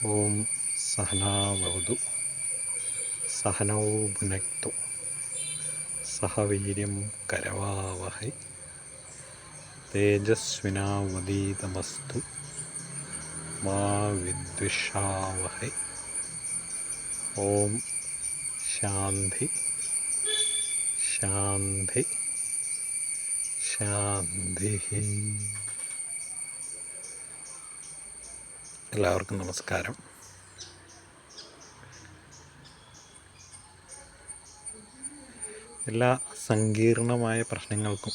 ഓം സഹനാവവതു സഹനൗ ഭുനക്തു സഹ വീര്യം കരവാവഹൈ തേജസ്വിനാവതീതമസ്തു മാ വിദ്വിഷാവഹൈ. ഓം ശാന്തി ശാന്തി ശാന്തി. എല്ലാവർക്കും നമസ്കാരം. എല്ലാ സങ്കീർണമായ പ്രശ്നങ്ങൾക്കും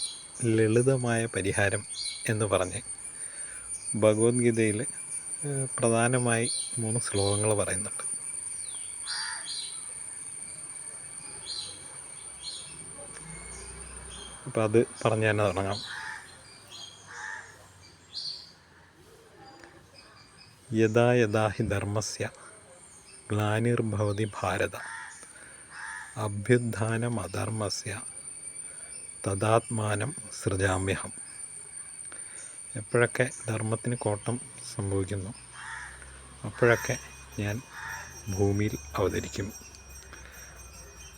ലളിതമായ പരിഹാരം എന്ന് പറഞ്ഞ് ഭഗവത്ഗീതയിൽ പ്രധാനമായി 3 ശ്ലോകങ്ങൾ പറയുന്നുണ്ട്. അപ്പോൾ അത് പറഞ്ഞ് തന്നെ തുടങ്ങാം. യഥാ യഥാ ഹി ധർമ്മസ്യ ഗ്ലാനിർഭവതി ഭാരത അഭ്യുത്ഥാനമധർമ്മസ്യ തദാത്മാനം സൃജാമ്യഹം. എപ്പോഴൊക്കെ ധർമ്മത്തിന് കോട്ടം സംഭവിക്കുന്നു അപ്പോഴൊക്കെ ഞാൻ ഭൂമിയിൽ അവതരിക്കും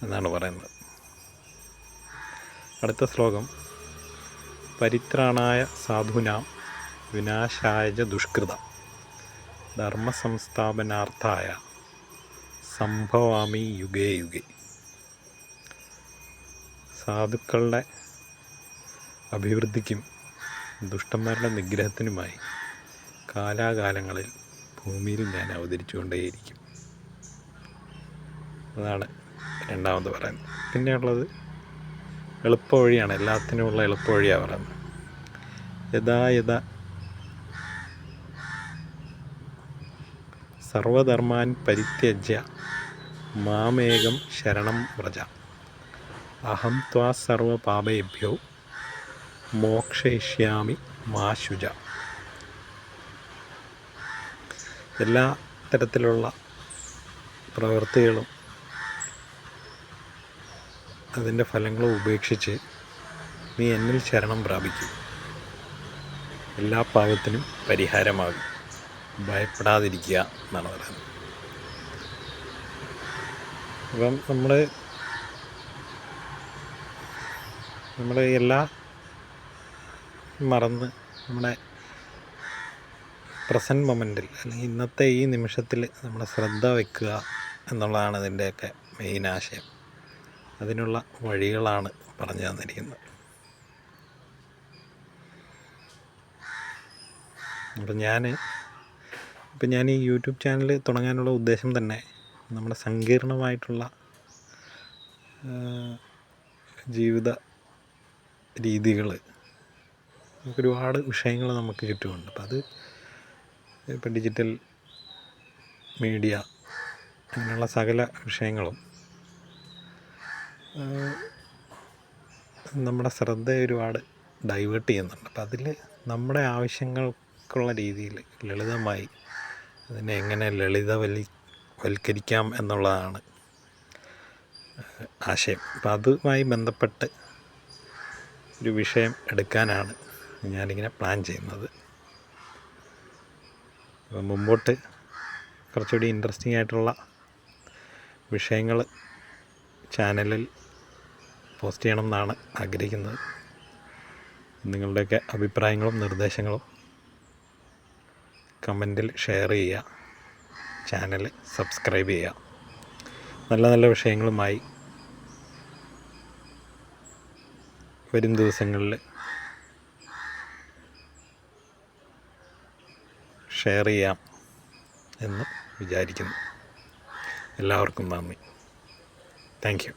എന്നാണ് പറയുന്നത്. അടുത്ത ശ്ലോകം, പരിത്രാണായ സാധൂനാം വിനാശായ ച ദുഷ്കൃതം ധർമ്മസംസ്ഥാപനാർത്ഥായ സംഭവാമി യുഗേ യുഗേ. സാധുക്കളുടെ അഭിവൃദ്ധിക്കും ദുഷ്ടന്മാരുടെ നിഗ്രഹത്തിനുമായി കാലാകാലങ്ങളിൽ ഭൂമിയിൽ ഞാൻ അവതരിച്ചുകൊണ്ടേയിരിക്കും. അതാണ് രണ്ടാമത് പറയുന്നത്. പിന്നെയുള്ളത് എളുപ്പവഴിയാണ്, എല്ലാത്തിനുമുള്ള എളുപ്പവഴിയാണ് പറയുന്നത്. യഥാ യഥാ സർവധർമാൻ പരിത്യജ്യ മാമേകം ശരണം വ്രജ അഹം ത്വാ സർവപാപേഭ്യോ മോക്ഷയിഷ്യാമി മാ ശുച. എല്ലാ തരത്തിലുള്ള പ്രവൃത്തികളും അതിൻ്റെ ഫലങ്ങളും ഉപേക്ഷിച്ച് നീ എന്നിൽ ശരണം പ്രാപിക്കും, എല്ലാ പാപത്തിനും പരിഹാരമാകും, ഭയപ്പെടാതിരിക്കുക എന്നാണ് പറയുന്നത്. അപ്പം നമ്മൾ എല്ലാം മറന്ന് നമ്മുടെ പ്രസൻറ്റ് മൊമെൻറ്റിൽ അല്ലെങ്കിൽ ഇന്നത്തെ ഈ നിമിഷത്തിൽ നമ്മുടെ ശ്രദ്ധ വയ്ക്കുക എന്നുള്ളതാണ് ഇതിൻ്റെയൊക്കെ മെയിൻ ആശയം. അതിനുള്ള വഴികളാണ് പറഞ്ഞു തന്നിരിക്കുന്നത്. അപ്പം ഞാൻ ഈ യൂട്യൂബ് ചാനൽ തുടങ്ങാനുള്ള ഉദ്ദേശം തന്നെ നമ്മുടെ സങ്കീർണമായിട്ടുള്ള ജീവിത രീതികൾ, ഒരുപാട് വിഷയങ്ങൾ നമുക്ക് ചുറ്റുമുണ്ട്. അപ്പം അത് ഇപ്പം ഡിജിറ്റൽ മീഡിയ അങ്ങനെയുള്ള സകല വിഷയങ്ങളും നമ്മുടെ ശ്രദ്ധ ഒരുപാട് ഡൈവേർട്ട് ചെയ്യുന്നുണ്ട്. അപ്പം അതിൽ നമ്മുടെ ആവശ്യങ്ങൾക്കുള്ള രീതിയിൽ ലളിതമായി അതിനെ എങ്ങനെ വൽക്കരിക്കാം എന്നുള്ളതാണ് ആശയം. അപ്പം അതുമായി ബന്ധപ്പെട്ട് ഒരു വിഷയം എടുക്കാനാണ് ഞാനിങ്ങനെ പ്ലാൻ ചെയ്യുന്നത്. അപ്പം മുമ്പോട്ട് കുറച്ചുകൂടി ഇൻട്രസ്റ്റിംഗ് ആയിട്ടുള്ള വിഷയങ്ങൾ ചാനലിൽ പോസ്റ്റ് ചെയ്യണം എന്നാണ് ആഗ്രഹിക്കുന്നത്. നിങ്ങളുടെയൊക്കെ അഭിപ്രായങ്ങളും നിർദ്ദേശങ്ങളും കമൻറ്റിൽ ഷെയർ ചെയ്യുക, ചാനൽ സബ്സ്ക്രൈബ് ചെയ്യുക. നല്ല നല്ല വിഷയങ്ങളുമായി വരും ദിവസങ്ങളിൽ ഷെയർ ചെയ്യാം എന്ന് വിചാരിക്കുന്നു. എല്ലാവർക്കും നന്ദി. Thank you.